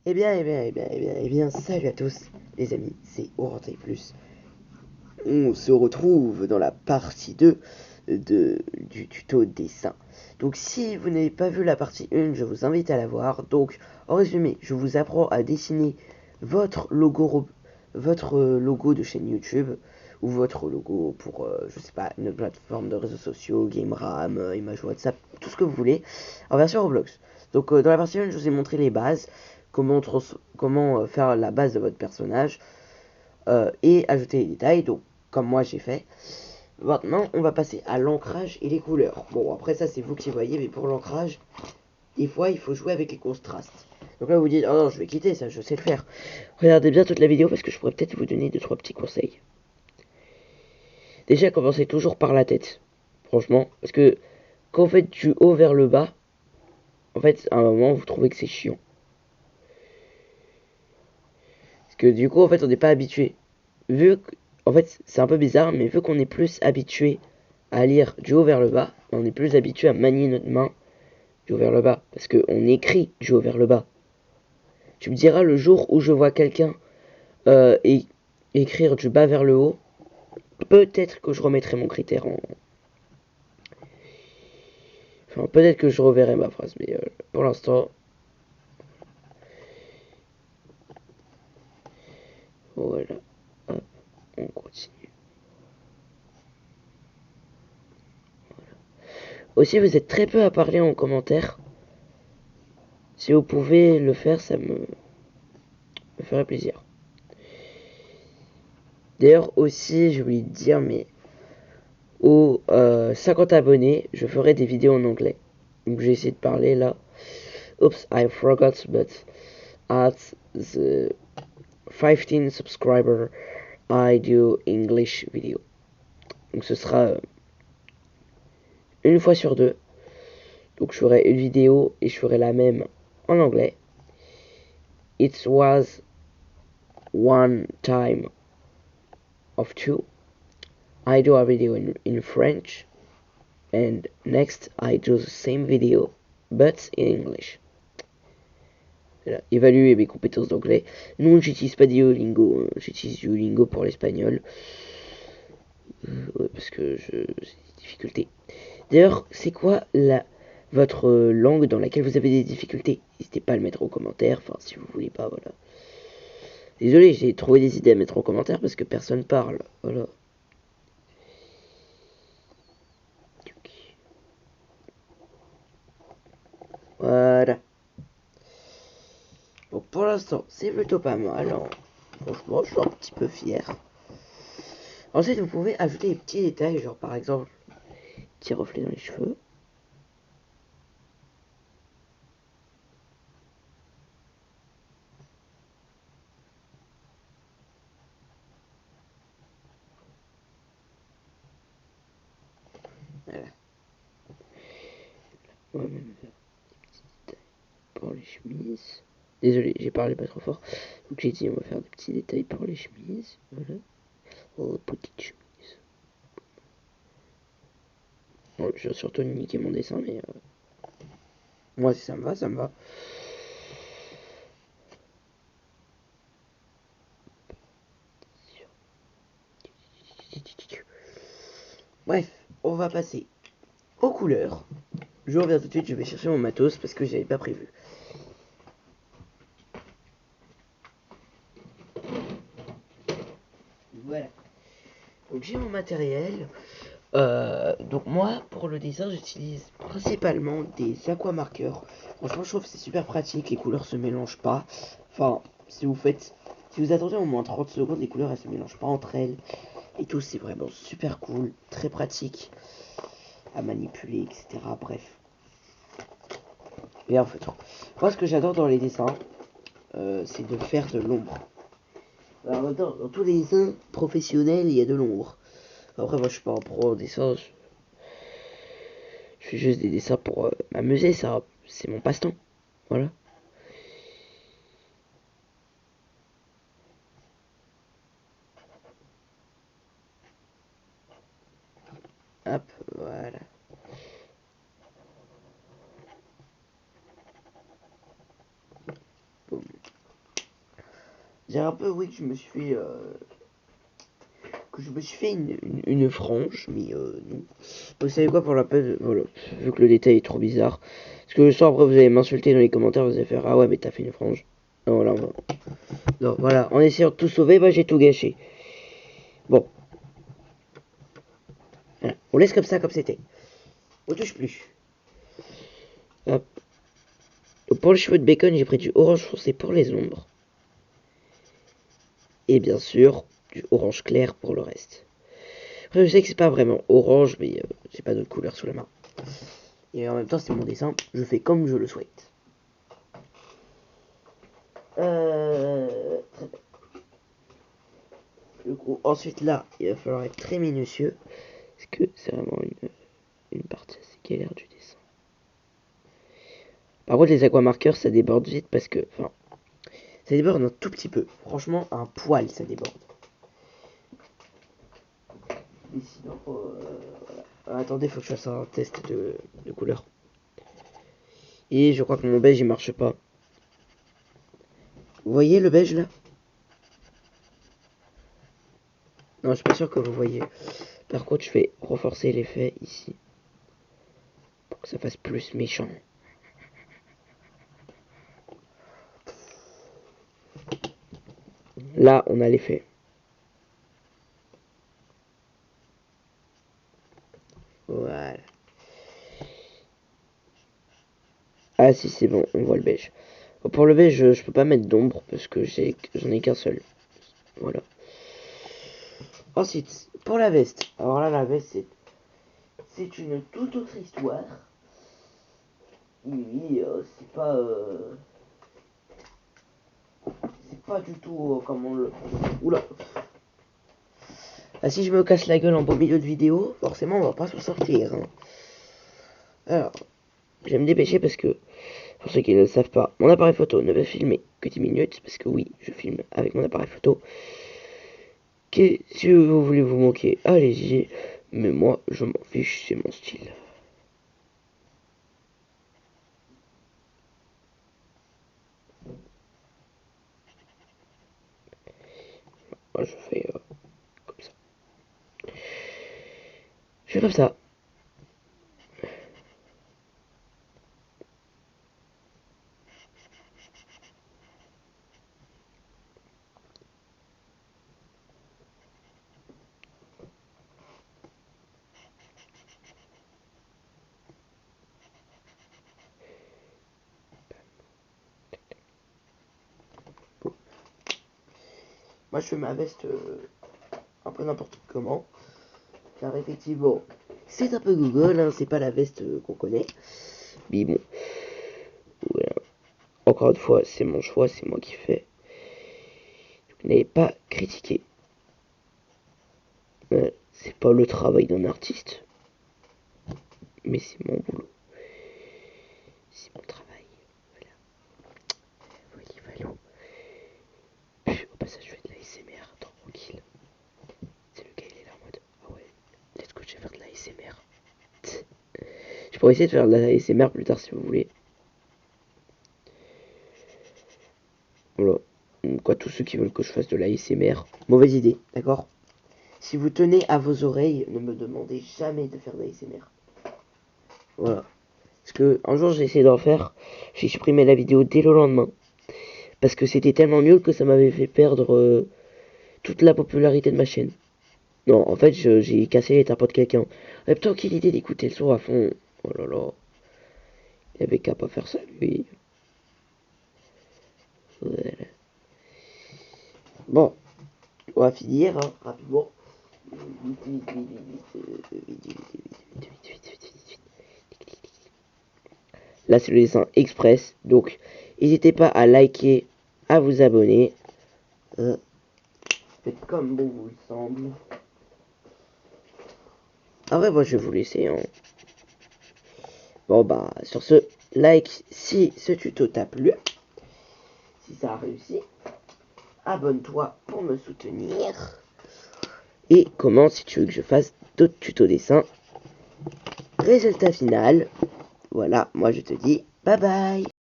Salut à tous, les amis, c'est Orantail Plus. On se retrouve dans la partie 2 du tuto dessin. Donc, si vous n'avez pas vu la partie 1, je vous invite à la voir. Donc, en résumé, je vous apprends à dessiner votre logo, de chaîne YouTube ou votre logo pour, je sais pas, une plateforme de réseaux sociaux, GameRam, image WhatsApp, tout ce que vous voulez, en version Roblox. Donc, dans la partie 1, je vous ai montré les bases, comment faire la base de votre personnage et ajouter les détails, donc comme moi j'ai fait. Maintenant, on va passer à l'ancrage et les couleurs. Bon, après ça, c'est vous qui voyez, mais pour l'ancrage, des fois, il faut jouer avec les contrastes. Donc là, vous dites, oh non, je vais quitter ça, je sais le faire. Regardez bien toute la vidéo parce que je pourrais peut-être vous donner 2-3 petits conseils. Déjà, commencez toujours par la tête. Franchement, parce que quand vous faites du haut vers le bas, en fait, à un moment, vous trouvez que c'est chiant. Parce que du coup, en fait, on n'est pas habitué. En fait, c'est un peu bizarre, mais vu qu'on est plus habitué à lire du haut vers le bas, on est plus habitué à manier notre main du haut vers le bas. Parce qu'on écrit du haut vers le bas. Tu me diras, le jour où je vois quelqu'un écrire du bas vers le haut, peut-être que je remettrai mon critère en... Enfin, peut-être que je reverrai ma phrase, mais pour l'instant... Voilà. Hop, on continue. Aussi, vous êtes très peu à parler en commentaire. Si vous pouvez le faire, ça me ferait plaisir. D'ailleurs, aussi, j'ai oublié de dire, mais aux 50 abonnés, je ferai des vidéos en anglais. Donc, j'ai essayé de parler là. Oops, I forgot, but at the 15 subscriber, I do English video. Donc, ce sera une fois sur deux. Donc, je ferai une vidéo et je ferai la même en anglais. It was one time of two. I do a video in French, and next I do the same video but in English. Voilà. Évaluer mes compétences d'anglais. Non, j'utilise pas Duolingo, j'utilise Duolingo pour l'espagnol. Ouais, parce que j'ai des difficultés. D'ailleurs, c'est quoi votre langue dans laquelle vous avez des difficultés? N'hésitez pas à le mettre en commentaire, enfin si vous voulez pas, voilà. Désolé, j'ai trouvé des idées à mettre en commentaire parce que personne parle, voilà. Voilà. Donc pour l'instant, c'est plutôt pas mal. Hein. Franchement, je suis un petit peu fier. Ensuite, vous pouvez ajouter des petits détails, genre par exemple, petit reflet dans les cheveux. Voilà. On va même faire des petits détails pour les chemises. Désolé, j'ai parlé pas trop fort. Donc j'ai dit, on va faire des petits détails pour les chemises. Voilà. Oh, petite chemise. Bon, je vais surtout niquer mon dessin, mais moi si ça me va, ça me va. Bref, on va passer aux couleurs. Je reviens tout de suite, je vais chercher mon matos parce que j'avais pas prévu. Voilà. Donc j'ai mon matériel. Donc moi, pour le dessin, j'utilise principalement des aquamarqueurs. Franchement, je trouve que c'est super pratique, les couleurs se mélangent pas. Enfin, si vous attendez au moins 30 secondes, les couleurs elles se mélangent pas entre elles. Et tout, c'est vraiment super cool, très pratique à manipuler, etc. Bref. Et en fait, moi ce que j'adore dans les dessins, c'est de faire de l'ombre. Alors dans tous les dessins professionnels, il y a de l'ombre. Après, moi je suis pas un pro en dessin, je fais juste des dessins pour m'amuser, ça, c'est mon passe-temps. Voilà. Hop, voilà. Boum. J'ai un peu, oui, que je me suis fait une frange, mais non. Vous savez quoi, pour la peine, voilà, vu que le détail est trop bizarre. Parce que le soir après vous allez m'insulter dans les commentaires, vous allez faire ah ouais mais t'as fait une frange. Non, voilà, non, voilà, en essayant de tout sauver, bah j'ai tout gâché. Bon. Voilà. On laisse comme ça, comme c'était. On touche plus. Hop. Donc pour le cheveu de bacon, j'ai pris du orange foncé pour les ombres. Et bien sûr, du orange clair pour le reste. Après, je sais que c'est pas vraiment orange, mais j'ai pas d'autre couleur sous la main. Et en même temps, c'est mon dessin, je fais comme je le souhaite. Très bien. Du coup, ensuite là, il va falloir être très minutieux. Parce que c'est vraiment une partie assez galère du dessin. Par contre, les aquamarqueurs, ça déborde vite parce que, enfin, ça déborde un tout petit peu. Franchement, un poil, ça déborde. Et sinon, voilà. Attendez, faut que je fasse un test de couleur. Et je crois que mon beige, il marche pas. Vous voyez le beige, là? Non, je suis pas sûr que vous voyez. Par contre, je vais renforcer l'effet ici. Pour que ça fasse plus méchant. Là, on a l'effet. Voilà. Ah si, c'est bon, on voit le beige. Pour le beige, je peux pas mettre d'ombre parce que j'en ai qu'un seul. Voilà. Ensuite, pour la veste. Alors là, la veste, c'est une toute autre histoire. Oui, c'est pas du tout comme on le... Oula. Ah, si je me casse la gueule en beau milieu de vidéo, forcément, on va pas s'en sortir. Hein. Alors, je vais me dépêcher parce que, pour ceux qui ne le savent pas, mon appareil photo ne va filmer que 10 minutes. Parce que oui, je filme avec mon appareil photo. Si vous voulez vous moquer, allez-y. Mais moi, je m'en fiche, c'est mon style. Moi, je fais comme ça. Je fais comme ça. Moi, je fais ma veste un peu n'importe comment. Car effectivement, c'est un peu Google, hein, c'est pas la veste qu'on connaît. Mais bon, voilà. Encore une fois, c'est mon choix, c'est moi qui fais. Vous n'avez pas critiqué. C'est pas le travail d'un artiste, mais c'est mon boulot. C'est mon travail. Voilà. Voyez, voilà. Puis, au passage, je fais de la SMR, tranquille. C'est le gars, il est là en mode, ah ouais, let's go, je vais faire de la SMR. Je pourrais essayer de faire de la ASMR plus tard si vous voulez. Voilà. Quoi, tous ceux qui veulent que je fasse de la ASMR, mauvaise idée, d'accord? Si vous tenez à vos oreilles, ne me demandez jamais de faire de la ASMR. Voilà. Parce que un jour j'ai essayé d'en faire, j'ai supprimé la vidéo dès le lendemain. Parce que c'était tellement nul que ça m'avait fait perdre toute la popularité de ma chaîne. Non, en fait, j'ai cassé les tapots de quelqu'un. En même temps, quelle idée d'écouter le son à fond. Oh là là. Il avait qu'à pas faire ça, lui. Voilà. Bon, on va finir, hein, rapidement. Là, c'est le dessin express. Donc, n'hésitez pas à liker, à vous abonner. Faites comme bon vous semble. Ah ouais, moi, je vais vous laisser. Hein. Bon, bah, sur ce, like si ce tuto t'a plu. Si ça a réussi. Abonne-toi pour me soutenir. Et commente si tu veux que je fasse d'autres tutos dessins. Résultat final. Voilà, moi je te dis bye bye.